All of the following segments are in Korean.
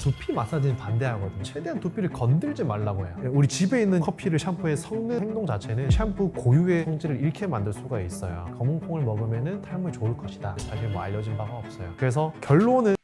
두피 마사지는 반대하거든요. 최대한 두피를 건들지 말라고 해요. 우리 집에 있는 커피를 샴푸에 섞는 행동 자체는 샴푸 고유의 성질을 잃게 만들 수가 있어요. 검은콩을 먹으면 탈모에 좋을 것이다. 사실 뭐 알려진 바가 없어요. 그래서 결론은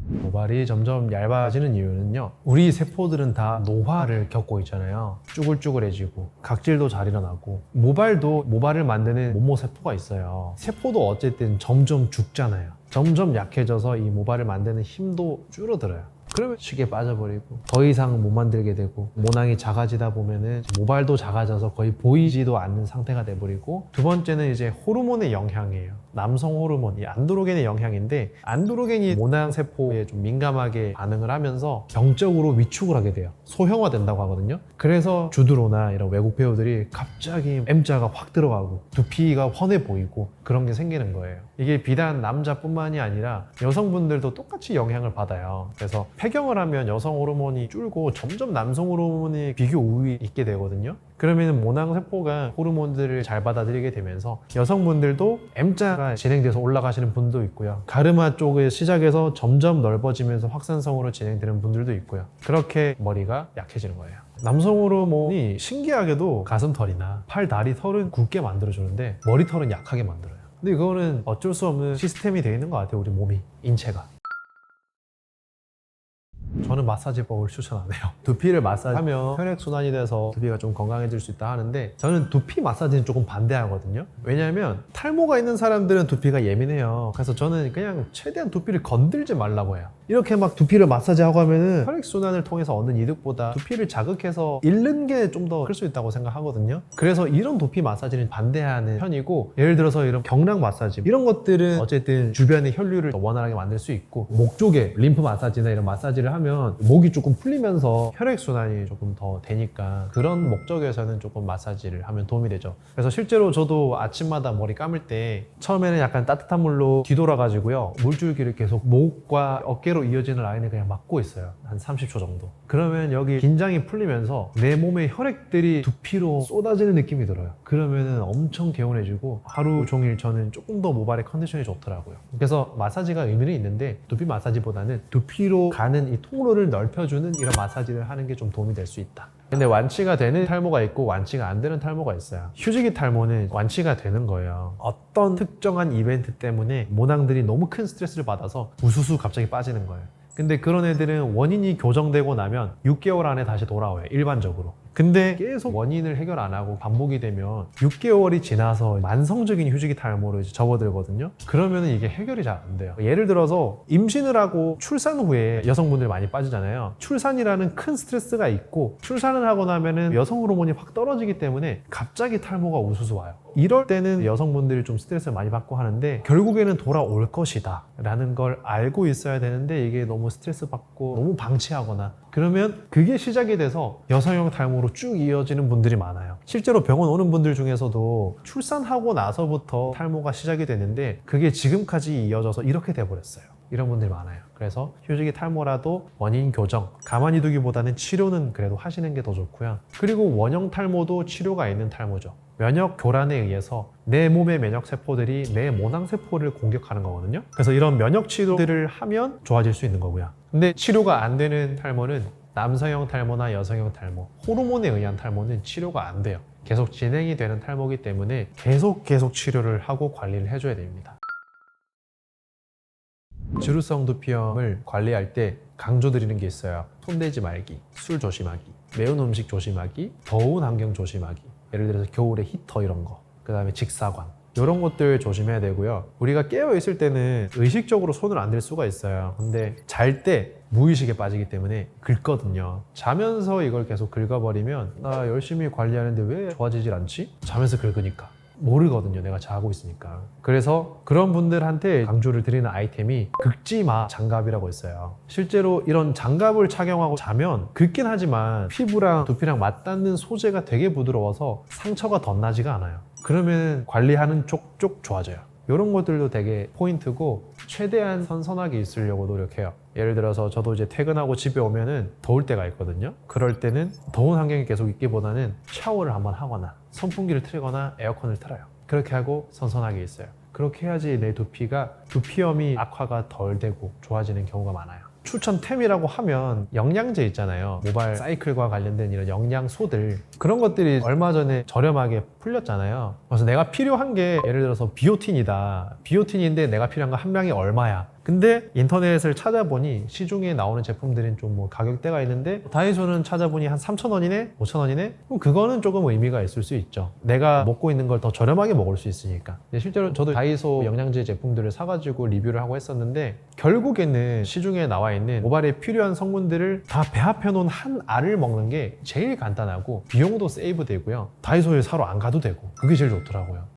모발이 점점 얇아지는 이유는요, 우리 세포들은 다 노화를 겪고 있잖아요. 쭈글쭈글해지고 각질도 잘 일어나고, 모발을 만드는 모모세포가 있어요. 세포도 어쨌든 점점 죽잖아요. 점점 약해져서 이 모발을 만드는 힘도 줄어들어요. 그러면 쉽게 빠져버리고 더 이상 못 만들게 되고, 모낭이 작아지다 보면은 모발도 작아져서 거의 보이지도 않는 상태가 돼버리고, 두 번째는 이제 호르몬의 영향이에요. 남성 호르몬, 이 안드로겐의 영향인데, 안드로겐이 모낭 세포에 좀 민감하게 반응을 하면서 병적으로 위축을 하게 돼요. 소형화된다고 하거든요. 그래서 주드로나 이런 외국 배우들이 갑자기 M자가 확 들어가고 두피가 훤해 보이고 그런 게 생기는 거예요. 이게 비단 남자뿐만이 아니라 여성분들도 똑같이 영향을 받아요. 그래서 폐경을 하면 여성 호르몬이 줄고 점점 남성 호르몬이 비교 우위 있게 되거든요. 그러면 모낭 세포가 호르몬들을 잘 받아들이게 되면서 여성분들도 M자가 진행돼서 올라가시는 분도 있고요. 가르마 쪽에 시작해서 점점 넓어지면서 확산성으로 진행되는 분들도 있고요. 그렇게 머리가 약해지는 거예요. 남성 호르몬이 신기하게도 가슴털이나 팔, 다리 털은 굵게 만들어주는데 머리털은 약하게 만들어요. 근데 이거는 어쩔 수 없는 시스템이 되어 있는 것 같아요. 우리 몸이, 인체가. 저는 마사지법을 추천 안 해요. 두피를 마사지하면 혈액순환이 돼서 두피가 좀 건강해질 수 있다 하는데, 저는 두피 마사지는 조금 반대하거든요. 왜냐하면 탈모가 있는 사람들은 두피가 예민해요. 그래서 저는 그냥 최대한 두피를 건들지 말라고 해요. 이렇게 막 두피를 마사지하고 하면은 혈액순환을 통해서 얻는 이득보다 두피를 자극해서 잃는 게 좀 더 클 수 있다고 생각하거든요. 그래서 이런 두피 마사지는 반대하는 편이고, 예를 들어서 이런 경락 마사지 이런 것들은 어쨌든 주변의 혈류를 더 원활하게 만들 수 있고, 목 쪽에 림프 마사지나 이런 마사지를 하면 목이 조금 풀리면서 혈액순환이 조금 더 되니까, 그런 목적에서는 조금 마사지를 하면 도움이 되죠. 그래서 실제로 저도 아침마다 머리 감을 때 처음에는 약간 따뜻한 물로 뒤돌아가지고요, 물줄기를 계속 목과 어깨로 이어지는 라인을 그냥 막고 있어요. 한 30초 정도. 그러면 여기 긴장이 풀리면서 내 몸의 혈액들이 두피로 쏟아지는 느낌이 들어요. 그러면은 엄청 개운해지고 하루 종일 저는 조금 더 모발의 컨디션이 좋더라고요. 그래서 마사지가 의미는 있는데, 두피 마사지보다는 두피로 가는 이 통로를 넓혀주는 이런 마사지를 하는 게 좀 도움이 될 수 있다. 근데 완치가 되는 탈모가 있고 완치가 안 되는 탈모가 있어요. 휴지기 탈모는 완치가 되는 거예요. 어떤 특정한 이벤트 때문에 모낭들이 너무 큰 스트레스를 받아서 우수수 갑자기 빠지는 거예요. 근데 그런 애들은 원인이 교정되고 나면 6개월 안에 다시 돌아와요, 일반적으로. 근데 계속 원인을 해결 안 하고 반복이 되면 6개월이 지나서 만성적인 휴지기 탈모로 이제 접어들거든요. 그러면 이게 해결이 잘 안 돼요. 예를 들어서 임신을 하고 출산 후에 여성분들이 많이 빠지잖아요. 출산이라는 큰 스트레스가 있고, 출산을 하고 나면은 여성 호르몬이 확 떨어지기 때문에 갑자기 탈모가 우수수 와요. 이럴 때는 여성분들이 좀 스트레스를 많이 받고 하는데, 결국에는 돌아올 것이다 라는 걸 알고 있어야 되는데, 이게 너무 스트레스 받고 너무 방치하거나 그러면 그게 시작이 돼서 여성형 탈모로 쭉 이어지는 분들이 많아요. 실제로 병원 오는 분들 중에서도 출산하고 나서부터 탈모가 시작이 됐는데, 그게 지금까지 이어져서 이렇게 돼버렸어요. 이런 분들이 많아요. 그래서 휴지기 탈모라도 원인 교정, 가만히 두기보다는 치료는 그래도 하시는 게 더 좋고요. 그리고 원형 탈모도 치료가 있는 탈모죠. 면역 교란에 의해서 내 몸의 면역 세포들이 내 모낭 세포를 공격하는 거거든요. 그래서 이런 면역 치료들을 하면 좋아질 수 있는 거고요. 근데 치료가 안 되는 탈모는 남성형 탈모나 여성형 탈모, 호르몬에 의한 탈모는 치료가 안 돼요. 계속 진행이 되는 탈모이기 때문에 계속 치료를 하고 관리를 해줘야 됩니다. 지루성 두피염을 관리할 때 강조드리는 게 있어요. 손대지 말기, 술 조심하기, 매운 음식 조심하기, 더운 환경 조심하기. 예를 들어서 겨울에 히터 이런 거, 그 다음에 직사광, 이런 것들 조심해야 되고요. 우리가 깨어있을 때는 의식적으로 손을 안 댈 수가 있어요. 근데 잘 때 무의식에 빠지기 때문에 긁거든요. 자면서 이걸 계속 긁어버리면, 나 열심히 관리하는데 왜 좋아지질 않지? 자면서 긁으니까. 모르거든요, 내가 자고 있으니까. 그래서 그런 분들한테 강조를 드리는 아이템이 긁지마 장갑이라고 있어요. 실제로 이런 장갑을 착용하고 자면 긁긴 하지만 피부랑 두피랑 맞닿는 소재가 되게 부드러워서 상처가 덧나지가 않아요. 그러면 관리하는 쪽 좋아져요. 이런 것들도 되게 포인트고, 최대한 선선하게 있으려고 노력해요. 예를 들어서 저도 이제 퇴근하고 집에 오면은 더울 때가 있거든요. 그럴 때는 더운 환경에 계속 있기보다는 샤워를 한번 하거나 선풍기를 틀거나 에어컨을 틀어요. 그렇게 하고 선선하게 있어요. 그럼 그렇게 해야지 내 두피염이 악화가 덜 되고 좋아지는 경우가 많아요. 추천템이라고 하면 영양제 있잖아요. 모발 사이클과 관련된 이런 영양소들, 그런 것들이 얼마 전에 저렴하게 풀렸잖아요. 그래서 내가 필요한 게 예를 들어서 비오틴이다. 비오틴인데 내가 필요한 거 한 병이 얼마야. 근데 인터넷을 찾아보니 시중에 나오는 제품들은 좀 뭐 가격대가 있는데 다이소는 찾아보니 한 3,000원이네? 5,000원이네? 그럼 그거는 조금 의미가 있을 수 있죠. 내가 먹고 있는 걸 더 저렴하게 먹을 수 있으니까. 실제로 저도 다이소 영양제 제품들을 사가지고 리뷰를 하고 했었는데 결국에는 시중에 나와 있는 모발에 필요한 성분들을 다 배합해 놓은 한 알을 먹는 게 제일 간단하고 비용도 세이브 되고요. 다이소에 사러 안 가도 되고 그게 제일 좋더라고요.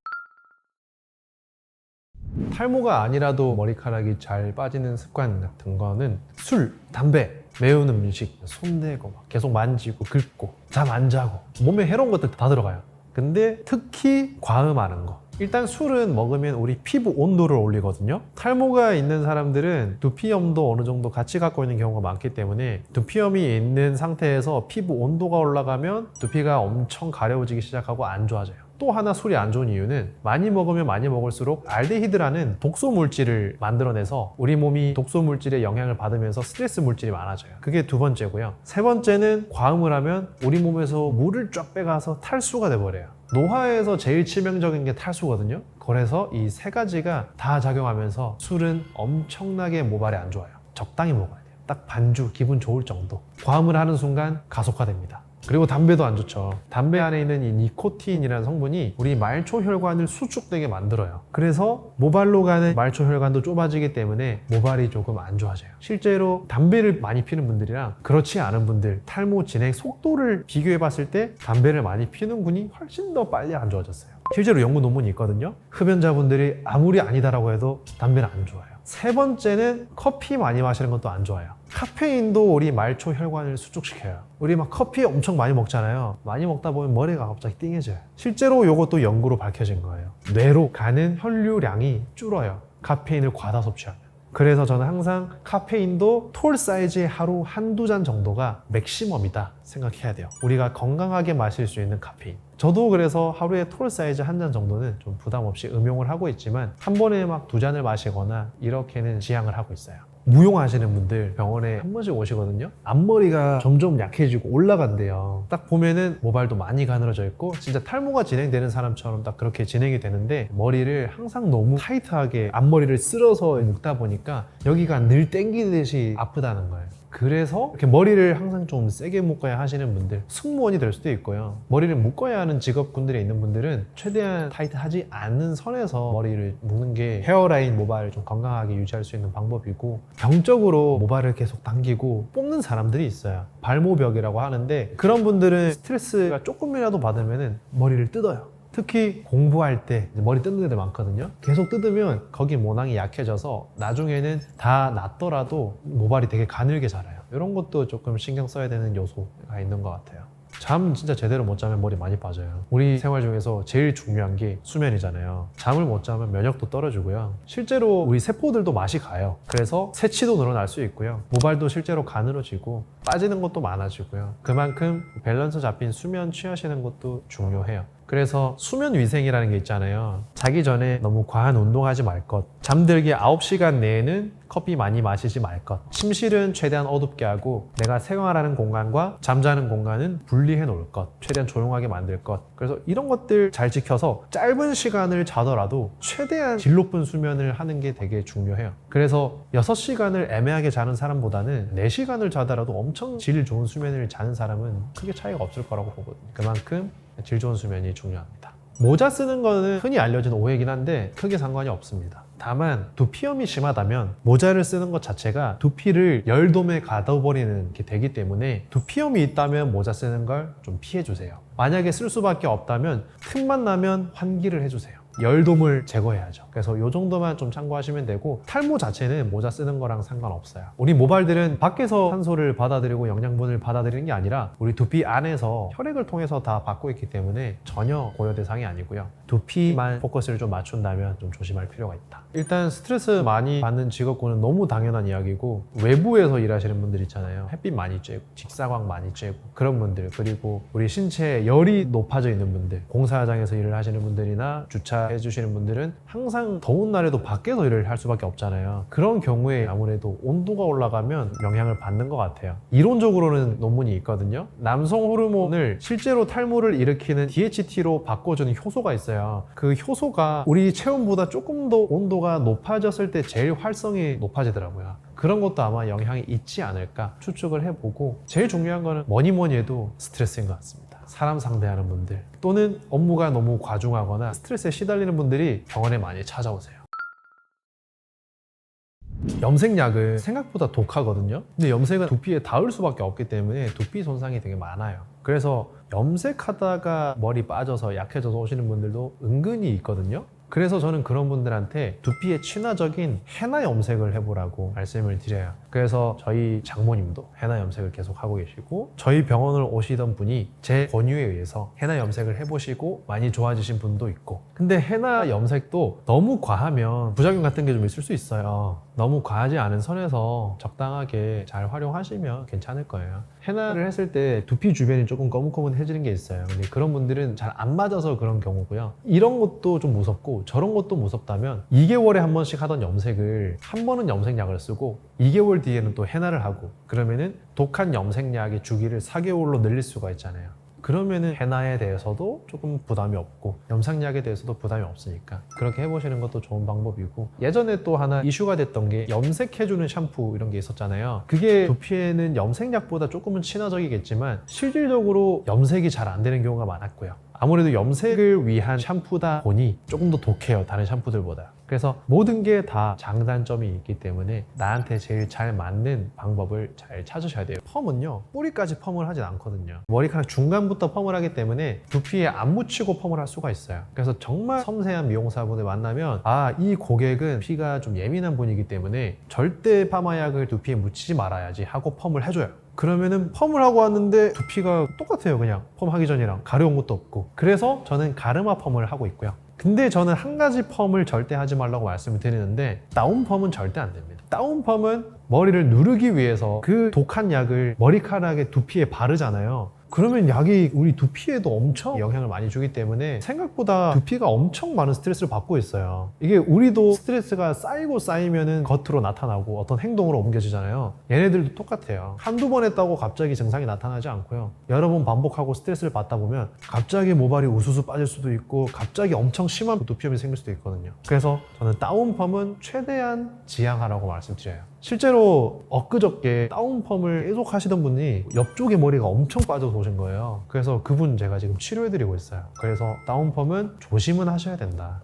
탈모가 아니라도 머리카락이 잘 빠지는 습관 같은 거는 술, 담배, 매운 음식, 손대고 막 계속 만지고 긁고 잠 안 자고 몸에 해로운 것들 다 들어가요. 근데 특히 과음하는 거. 일단 술은 먹으면 우리 피부 온도를 올리거든요. 탈모가 있는 사람들은 두피염도 어느 정도 같이 갖고 있는 경우가 많기 때문에 두피염이 있는 상태에서 피부 온도가 올라가면 두피가 엄청 가려워지기 시작하고 안 좋아져요. 또 하나 술이 안 좋은 이유는 많이 먹으면 많이 먹을수록 알데히드라는 독소 물질을 만들어내서 우리 몸이 독소 물질의 영향을 받으면서 스트레스 물질이 많아져요. 그게 두 번째고요. 세 번째는 과음을 하면 우리 몸에서 물을 쫙 빼가서 탈수가 돼버려요. 노화에서 제일 치명적인 게 탈수거든요. 그래서 이 세 가지가 다 작용하면서 술은 엄청나게 모발에 안 좋아요. 적당히 먹어야 돼요. 딱 반주, 기분 좋을 정도. 과음을 하는 순간 가속화됩니다. 그리고 담배도 안 좋죠. 담배 안에 있는 이 니코틴이라는 성분이 우리 말초 혈관을 수축되게 만들어요. 그래서 모발로 가는 말초 혈관도 좁아지기 때문에 모발이 조금 안 좋아져요. 실제로 담배를 많이 피는 분들이랑 그렇지 않은 분들 탈모 진행 속도를 비교해 봤을 때 담배를 많이 피는 분이 훨씬 더 빨리 안 좋아졌어요. 실제로 연구 논문이 있거든요. 흡연자분들이 아무리 아니다라고 해도 담배는 안 좋아요. 세 번째는 커피 많이 마시는 것도 안 좋아요. 카페인도 우리 말초 혈관을 수축시켜요. 우리 막 커피 엄청 많이 먹잖아요. 많이 먹다 보면 머리가 갑자기 띵해져요. 실제로 이것도 연구로 밝혀진 거예요. 뇌로 가는 혈류량이 줄어요. 카페인을 과다 섭취하면. 그래서 저는 항상 카페인도 톨 사이즈의 하루 한두 잔 정도가 맥시멈이다 생각해야 돼요. 우리가 건강하게 마실 수 있는 카페인. 저도 그래서 하루에 톨 사이즈 한 잔 정도는 좀 부담 없이 음용을 하고 있지만 한 번에 막 두 잔을 마시거나 이렇게는 지양을 하고 있어요. 무용하시는 분들 병원에 한 번씩 오시거든요. 앞머리가 점점 약해지고 올라간대요. 딱 보면은 모발도 많이 가늘어져 있고 진짜 탈모가 진행되는 사람처럼 딱 그렇게 진행이 되는데 머리를 항상 너무 타이트하게 앞머리를 쓸어서 묶다 보니까 여기가 늘 땡기듯이 아프다는 거예요. 그래서 이렇게 머리를 항상 좀 세게 묶어야 하시는 분들, 승무원이 될 수도 있고요. 머리를 묶어야 하는 직업군들에 있는 분들은 최대한 타이트하지 않는 선에서 머리를 묶는 게 헤어라인 모발을 좀 건강하게 유지할 수 있는 방법이고, 병적으로 모발을 계속 당기고 뽑는 사람들이 있어요. 발모벽이라고 하는데 그런 분들은 스트레스가 조금이라도 받으면 머리를 뜯어요. 특히 공부할 때 머리 뜯는 애들 많거든요. 계속 뜯으면 거기 모낭이 약해져서 나중에는 다 낫더라도 모발이 되게 가늘게 자라요. 이런 것도 조금 신경 써야 되는 요소가 있는 것 같아요. 잠 진짜 제대로 못 자면 머리 많이 빠져요. 우리 생활 중에서 제일 중요한 게 수면이잖아요. 잠을 못 자면 면역도 떨어지고요. 실제로 우리 세포들도 맛이 가요. 그래서 새치도 늘어날 수 있고요. 모발도 실제로 가늘어지고 빠지는 것도 많아지고요. 그만큼 밸런스 잡힌 수면 취하시는 것도 중요해요. 그래서 수면 위생이라는 게 있잖아요. 자기 전에 너무 과한 운동하지 말 것, 잠들기 9시간 내에는 커피 많이 마시지 말 것, 침실은 최대한 어둡게 하고 내가 생활하는 공간과 잠자는 공간은 분리해 놓을 것, 최대한 조용하게 만들 것. 그래서 이런 것들 잘 지켜서 짧은 시간을 자더라도 최대한 질 높은 수면을 하는 게 되게 중요해요. 그래서 6시간을 애매하게 자는 사람보다는 4시간을 자더라도 엄청 질 좋은 수면을 자는 사람은 크게 차이가 없을 거라고 보거든요. 그만큼 질 좋은 수면이 중요합니다. 모자 쓰는 거는 흔히 알려진 오해이긴 한데 크게 상관이 없습니다. 다만 두피염이 심하다면 모자를 쓰는 것 자체가 두피를 열돔에 가둬버리는 게 되기 때문에 두피염이 있다면 모자 쓰는 걸 좀 피해주세요. 만약에 쓸 수밖에 없다면 틈만 나면 환기를 해주세요. 열돔을 제거해야죠. 그래서 이 정도만 좀 참고하시면 되고, 탈모 자체는 모자 쓰는 거랑 상관없어요. 우리 모발들은 밖에서 산소를 받아들이고 영양분을 받아들이는 게 아니라 우리 두피 안에서 혈액을 통해서 다 받고 있기 때문에 전혀 고려 대상이 아니고요. 두피만 포커스를 좀 맞춘다면 좀 조심할 필요가 있다. 일단 스트레스 많이 받는 직업군은 너무 당연한 이야기고, 외부에서 일하시는 분들 있잖아요. 햇빛 많이 쬐고 직사광 많이 쬐고 그런 분들, 그리고 우리 신체에 열이 높아져 있는 분들, 공사 현장에서 일을 하시는 분들이나 주차 근무자 해주시는 분들은 항상 더운 날에도 밖에서 일을 할 수밖에 없잖아요. 그런 경우에 아무래도 온도가 올라가면 영향을 받는 것 같아요. 이론적으로는 논문이 있거든요. 남성 호르몬을 실제로 탈모를 일으키는 DHT로 바꿔주는 효소가 있어요. 그 효소가 우리 체온보다 조금 더 온도가 높아졌을 때 제일 활성이 높아지더라고요. 그런 것도 아마 영향이 있지 않을까 추측을 해보고, 제일 중요한 거는 뭐니 해도 스트레스인 것 같습니다. 사람 상대하는 분들 또는 업무가 너무 과중하거나 스트레스에 시달리는 분들이 병원에 많이 찾아오세요. 염색약은 생각보다 독하거든요. 근데 염색은 두피에 닿을 수밖에 없기 때문에 두피 손상이 되게 많아요. 그래서 염색하다가 머리 빠져서 약해져서 오시는 분들도 은근히 있거든요. 그래서 저는 그런 분들한테 두피에 친화적인 헤나 염색을 해보라고 말씀을 드려요. 그래서 저희 장모님도 헤나 염색을 계속 하고 계시고, 저희 병원을 오시던 분이 제 권유에 의해서 헤나 염색을 해보시고 많이 좋아지신 분도 있고. 근데 헤나 염색도 너무 과하면 부작용 같은 게 좀 있을 수 있어요. 너무 과하지 않은 선에서 적당하게 잘 활용하시면 괜찮을 거예요. 헤나를 했을 때 두피 주변이 조금 거뭇거뭇해지는 게 있어요. 근데 그런 분들은 잘 안 맞아서 그런 경우고요. 이런 것도 좀 무섭고 저런 것도 무섭다면 2개월에 한 번씩 하던 염색을 한 번은 염색약을 쓰고 2개월 뒤에는 또 헤나를 하고, 그러면은 독한 염색약의 주기를 4개월로 늘릴 수가 있잖아요. 그러면은 헤나에 대해서도 조금 부담이 없고 염색약에 대해서도 부담이 없으니까 그렇게 해보시는 것도 좋은 방법이고, 예전에 또 하나 이슈가 됐던 게 염색해주는 샴푸 이런 게 있었잖아요. 그게 두피에는 염색약보다 조금은 친화적이겠지만 실질적으로 염색이 잘 안 되는 경우가 많았고요. 아무래도 염색을 위한 샴푸다 보니 조금 더 독해요, 다른 샴푸들보다. 그래서 모든 게 다 장단점이 있기 때문에 나한테 제일 잘 맞는 방법을 잘 찾으셔야 돼요. 펌은요, 뿌리까지 펌을 하진 않거든요. 머리카락 중간부터 펌을 하기 때문에 두피에 안 묻히고 펌을 할 수가 있어요. 그래서 정말 섬세한 미용사분을 만나면 이 고객은 피가 좀 예민한 분이기 때문에 절대 파마약을 두피에 묻히지 말아야지 하고 펌을 해줘요. 그러면은 펌을 하고 왔는데 두피가 똑같아요. 그냥 펌하기 전이랑 가려운 것도 없고. 그래서 저는 가르마 펌을 하고 있고요. 근데 저는 한 가지 펌을 절대 하지 말라고 말씀을 드리는데, 다운 펌은 절대 안 됩니다. 다운 펌은 머리를 누르기 위해서 그 독한 약을 머리카락에 두피에 바르잖아요. 그러면 약이 우리 두피에도 엄청 영향을 많이 주기 때문에 생각보다 두피가 엄청 많은 스트레스를 받고 있어요. 이게 우리도 스트레스가 쌓이고 쌓이면은 겉으로 나타나고 어떤 행동으로 옮겨지잖아요. 얘네들도 똑같아요. 한두 번 했다고 갑자기 증상이 나타나지 않고요. 여러 번 반복하고 스트레스를 받다 보면 갑자기 모발이 우수수 빠질 수도 있고 갑자기 엄청 심한 두피염이 생길 수도 있거든요. 그래서 저는 다운펌은 최대한 지양하라고 말씀드려요. 실제로 엊그저께 다운펌을 계속 하시던 분이 옆쪽에 머리가 엄청 빠져서 오신 거예요. 그래서 그분 제가 지금 치료해드리고 있어요. 그래서 다운펌은 조심은 하셔야 된다.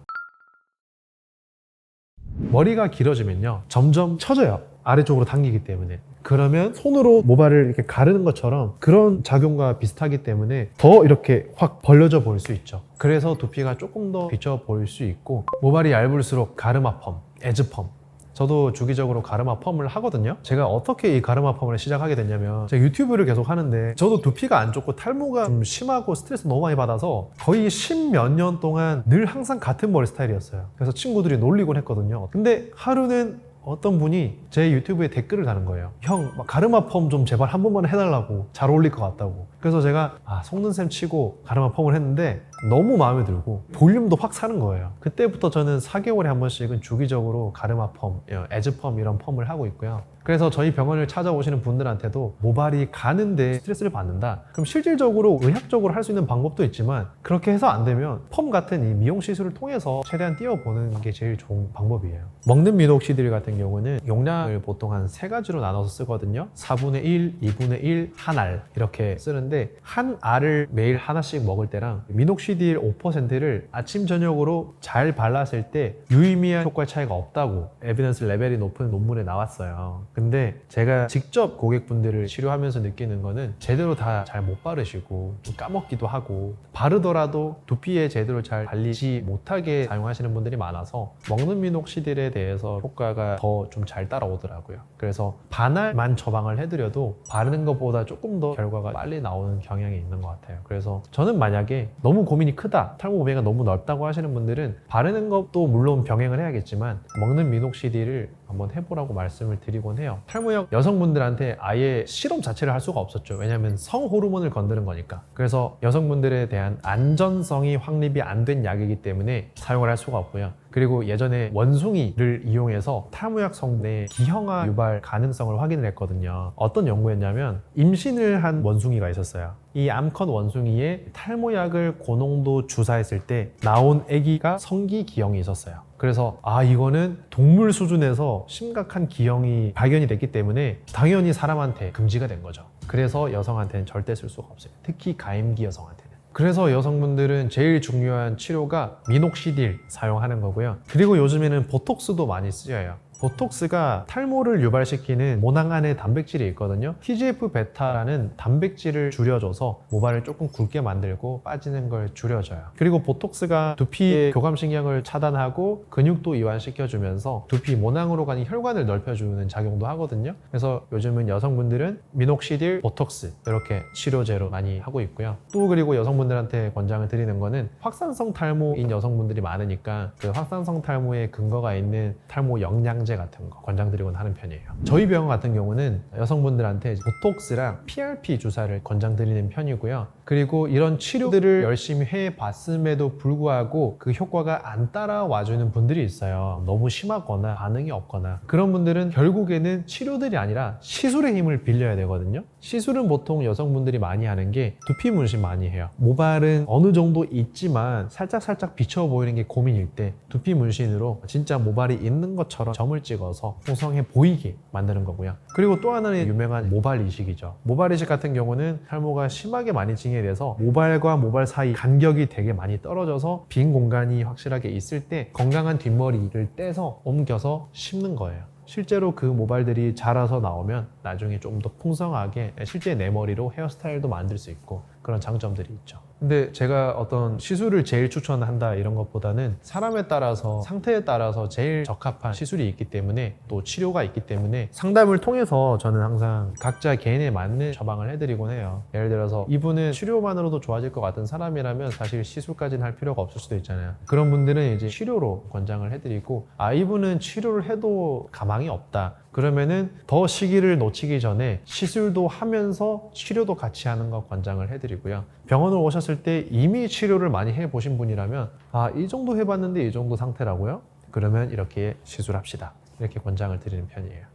머리가 길어지면요, 점점 처져요. 아래쪽으로 당기기 때문에. 그러면 손으로 모발을 이렇게 가르는 것처럼 그런 작용과 비슷하기 때문에 더 이렇게 확 벌려져 보일 수 있죠. 그래서 두피가 조금 더 비쳐 보일 수 있고, 모발이 얇을수록 가르마 펌, 에즈 펌, 저도 주기적으로 가르마 펌을 하거든요. 제가 어떻게 이 가르마 펌을 시작하게 됐냐면, 제가 유튜브를 계속 하는데 저도 두피가 안 좋고 탈모가 좀 심하고 스트레스 너무 많이 받아서 거의 10몇 년 동안 늘 항상 같은 머리 스타일이었어요. 그래서 친구들이 놀리곤 했거든요. 근데 하루는 어떤 분이 제 유튜브에 댓글을 다는 거예요. 형, 가르마 펌 좀 제발 한 번만 해달라고, 잘 어울릴 것 같다고. 그래서 제가 속는 셈 치고 가르마 펌을 했는데 너무 마음에 들고 볼륨도 확 사는 거예요. 그때부터 저는 4개월에 한 번씩은 주기적으로 가르마 펌, 에즈 펌 이런 펌을 하고 있고요. 그래서 저희 병원을 찾아오시는 분들한테도 모발이 가는데 스트레스를 받는다, 그럼 실질적으로 의학적으로 할 수 있는 방법도 있지만 그렇게 해서 안 되면 펌 같은 이 미용 시술을 통해서 최대한 띄워보는 게 제일 좋은 방법이에요. 먹는 미녹시딜 같은 경우는 용량을 보통 한 3가지로 나눠서 쓰거든요. 4분의 1, 2분의 1, 한 알 이렇게 쓰는데, 한 알을 매일 하나씩 먹을 때랑 미녹시딜 5%를 아침 저녁으로 잘 발랐을 때 유의미한 효과 차이가 없다고 에비던스 레벨이 높은 논문에 나왔어요. 근데 제가 직접 고객분들을 치료하면서 느끼는 거는 제대로 다 잘 못 바르시고 좀 까먹기도 하고, 바르더라도 두피에 제대로 잘 발리지 못하게 사용하시는 분들이 많아서 먹는 미녹시딜에 대해서 효과가 더 좀 잘 따라오더라고요. 그래서 반알만 처방을 해드려도 바르는 것보다 조금 더 결과가 빨리 나오는 경향이 있는 것 같아요. 그래서 저는 만약에 너무 고민이 크다, 탈모 범위가 너무 넓다고 하시는 분들은 바르는 것도 물론 병행을 해야겠지만 먹는 미녹시딜을 한번 해보라고 말씀을 드리곤 해요. 탈모약 여성분들한테 아예 실험 자체를 할 수가 없었죠. 왜냐하면 성호르몬을 건드는 거니까. 그래서 여성분들에 대한 안전성이 확립이 안 된 약이기 때문에 사용을 할 수가 없고요. 그리고 예전에 원숭이를 이용해서 탈모약 성분의 기형아 유발 가능성을 확인을 했거든요. 어떤 연구였냐면 임신을 한 원숭이가 있었어요. 이 암컷 원숭이에 탈모약을 고농도 주사했을 때 나온 아기가 성기 기형이 있었어요. 그래서 이거는 동물 수준에서 심각한 기형이 발견이 됐기 때문에 당연히 사람한테 금지가 된 거죠. 그래서 여성한테는 절대 쓸 수가 없어요. 특히 가임기 여성한테는. 그래서 여성분들은 제일 중요한 치료가 미녹시딜 사용하는 거고요. 그리고 요즘에는 보톡스도 많이 쓰여요. 보톡스가 탈모를 유발시키는 모낭 안에 단백질이 있거든요. TGF-베타라는 단백질을 줄여줘서 모발을 조금 굵게 만들고 빠지는 걸 줄여줘요. 그리고 보톡스가 두피의 교감신경을 차단하고 근육도 이완시켜주면서 두피 모낭으로 가는 혈관을 넓혀주는 작용도 하거든요. 그래서 요즘은 여성분들은 미녹시딜, 보톡스 이렇게 치료제로 많이 하고 있고요. 또 그리고 여성분들한테 권장을 드리는 거는 확산성 탈모인 여성분들이 많으니까 그 확산성 탈모에 근거가 있는 탈모 영양제 같은 거 권장드리곤 하는 편이에요. 저희 병원 같은 경우는 여성분들한테 보톡스랑 PRP 주사를 권장드리는 편이고요. 그리고 이런 치료들을 열심히 해봤음에도 불구하고 그 효과가 안 따라와주는 분들이 있어요. 너무 심하거나 반응이 없거나. 그런 분들은 결국에는 치료들이 아니라 시술의 힘을 빌려야 되거든요. 시술은 보통 여성분들이 많이 하는 게 두피 문신 많이 해요. 모발은 어느 정도 있지만 살짝 비쳐 보이는 게 고민일 때 두피 문신으로 진짜 모발이 있는 것처럼 점을 찍어서 풍성해 보이게 만드는 거고요. 그리고 또 하나는 유명한 모발 이식이죠. 모발 이식 같은 경우는 탈모가 심하게 많이 진행돼서 모발과 모발 사이 간격이 되게 많이 떨어져서 빈 공간이 확실하게 있을 때 건강한 뒷머리를 떼서 옮겨서 심는 거예요. 실제로 그 모발들이 자라서 나오면 나중에 좀 더 풍성하게 실제 내 머리로 헤어스타일도 만들 수 있고 그런 장점들이 있죠. 근데 제가 어떤 시술을 제일 추천한다 이런 것보다는 사람에 따라서 상태에 따라서 제일 적합한 시술이 있기 때문에 또 치료가 있기 때문에 상담을 통해서 저는 항상 각자 개인에 맞는 처방을 해드리곤 해요. 예를 들어서 이분은 치료만으로도 좋아질 것 같은 사람이라면 사실 시술까지는 할 필요가 없을 수도 있잖아요. 그런 분들은 이제 치료로 권장을 해드리고 이분은 치료를 해도 가망이 없다. 그러면은 더 시기를 놓치기 전에 시술도 하면서 치료도 같이 하는 거 권장을 해드리고요. 병원을 오셨을 때 이미 치료를 많이 해보신 분이라면 이 정도 해봤는데 이 정도 상태라고요? 그러면 이렇게 시술합시다. 이렇게 권장을 드리는 편이에요.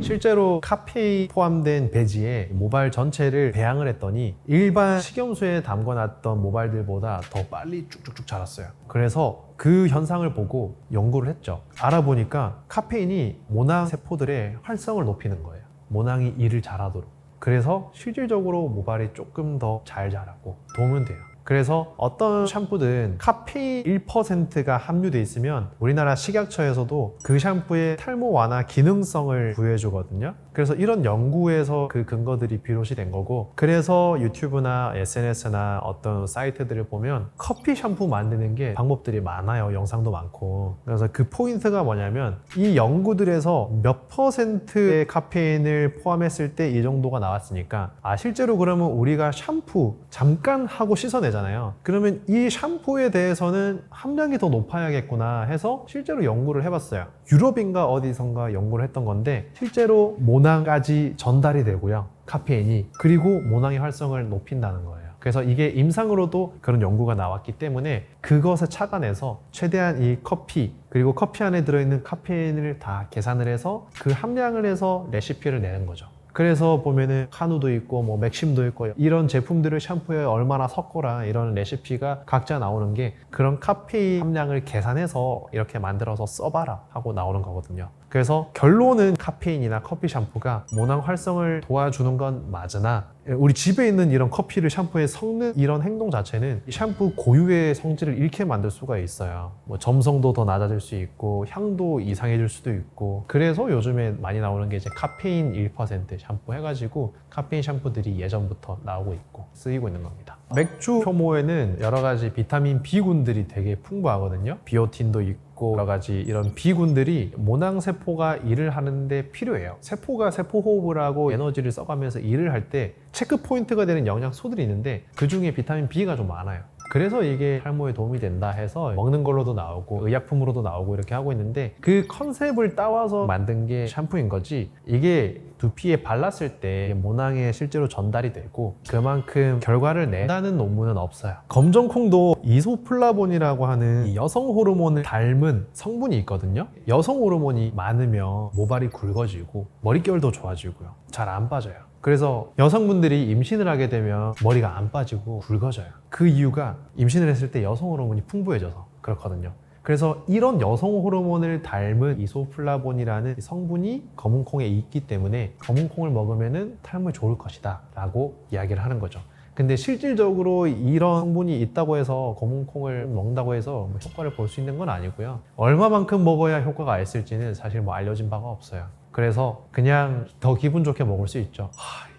실제로 카페인 포함된 배지에 모발 전체를 배양을 했더니 일반 식염수에 담궈놨던 모발들보다 더 빨리 쭉쭉쭉 자랐어요. 그래서 그 현상을 보고 연구를 했죠. 알아보니까 카페인이 모낭 세포들의 활성을 높이는 거예요. 모낭이 일을 잘하도록. 그래서 실질적으로 모발이 조금 더 잘 자라고 도움은 돼요. 그래서 어떤 샴푸든 카페인 1%가 함유되어 있으면 우리나라 식약처에서도 그 샴푸의 탈모 완화 기능성을 부여해주거든요. 그래서 이런 연구에서 그 근거들이 비롯이 된 거고, 그래서 유튜브나 SNS나 어떤 사이트들을 보면 커피 샴푸 만드는 게 방법들이 많아요. 영상도 많고. 그래서 그 포인트가 뭐냐면 이 연구들에서 몇 %의 카페인을 포함했을 때 이 정도가 나왔으니까 실제로 그러면 우리가 샴푸 잠깐 하고 씻어내잖아요. 그러면 이 샴푸에 대해서는 함량이 더 높아야겠구나 해서 실제로 연구를 해봤어요. 유럽인가 어디선가 연구를 했던 건데 실제로 모낭까지 전달이 되고요. 카페인이. 그리고 모낭의 활성을 높인다는 거예요. 그래서 이게 임상으로도 그런 연구가 나왔기 때문에 그것을 착안해서 최대한 이 커피 그리고 커피 안에 들어있는 카페인을 다 계산을 해서 그 함량을 해서 레시피를 내는 거죠. 그래서 보면은 카누도 있고 뭐 맥심도 있고 이런 제품들을 샴푸에 얼마나 섞어라 이런 레시피가 각자 나오는 게 그런 카페인 함량을 계산해서 이렇게 만들어서 써봐라 하고 나오는 거거든요. 그래서 결론은 카페인이나 커피 샴푸가 모낭 활성을 도와주는 건 맞으나 우리 집에 있는 이런 커피를 샴푸에 섞는 이런 행동 자체는 이 샴푸 고유의 성질을 잃게 만들 수가 있어요. 뭐 점성도 더 낮아질 수 있고 향도 이상해질 수도 있고, 그래서 요즘에 많이 나오는 게 이제 카페인 1% 샴푸 해가지고 카페인 샴푸들이 예전부터 나오고 있고 쓰이고 있는 겁니다. 맥주 효모에는 여러 가지 비타민 B군들이 되게 풍부하거든요. 비오틴도 있고 여러 가지 이런 B군들이 모낭 세포가 일을 하는데 필요해요. 세포가 세포 호흡을 하고 에너지를 써가면서 일을 할 때 체크 포인트가 되는 영양소들이 있는데 그 중에 비타민 B가 좀 많아요. 그래서 이게 탈모에 도움이 된다 해서 먹는 걸로도 나오고 의약품으로도 나오고 이렇게 하고 있는데 그 컨셉을 따와서 만든 게 샴푸인 거지 이게 두피에 발랐을 때 모낭에 실제로 전달이 되고 그만큼 결과를 낸다는 논문은 없어요. 검정콩도 이소플라본이라고 하는 이 여성 호르몬을 닮은 성분이 있거든요. 여성 호르몬이 많으면 모발이 굵어지고 머릿결도 좋아지고요. 잘 안 빠져요. 그래서 여성분들이 임신을 하게 되면 머리가 안 빠지고 굵어져요. 그 이유가 임신을 했을 때 여성 호르몬이 풍부해져서 그렇거든요. 그래서 이런 여성 호르몬을 닮은 이소플라본이라는 성분이 검은콩에 있기 때문에 검은콩을 먹으면 탈모에 좋을 것이다 라고 이야기를 하는 거죠. 근데 실질적으로 이런 성분이 있다고 해서 검은콩을 먹는다고 해서 효과를 볼 수 있는 건 아니고요. 얼마만큼 먹어야 효과가 있을지는 사실 알려진 바가 없어요. 그래서 그냥 더 기분 좋게 먹을 수 있죠.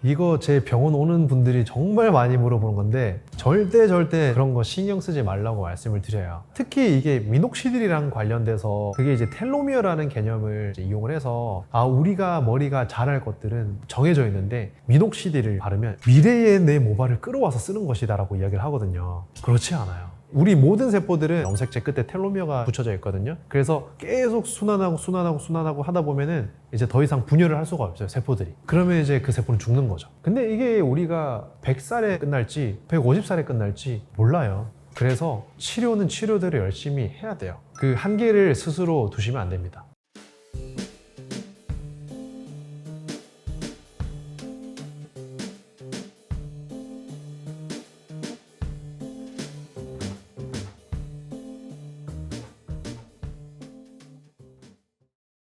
이거 제 병원 오는 분들이 정말 많이 물어보는 건데 절대 그런 거 신경 쓰지 말라고 말씀을 드려요. 특히 이게 미녹시딜이랑 관련돼서 그게 이제 텔로미어라는 개념을 이제 이용을 해서 우리가 머리가 자랄 것들은 정해져 있는데 미녹시딜을 바르면 미래의 내 모발을 끌어와서 쓰는 것이다 라고 이야기를 하거든요. 그렇지 않아요. 우리 모든 세포들은 염색체 끝에 텔로미어가 붙여져 있거든요. 그래서 계속 순환하고 하다 보면은 이제 더 이상 분열을 할 수가 없어요, 세포들이. 그러면 이제 그 세포는 죽는 거죠. 근데 이게 우리가 100살에 끝날지 150살에 끝날지 몰라요. 그래서 치료는 치료대로 열심히 해야 돼요. 그 한계를 스스로 두시면 안 됩니다.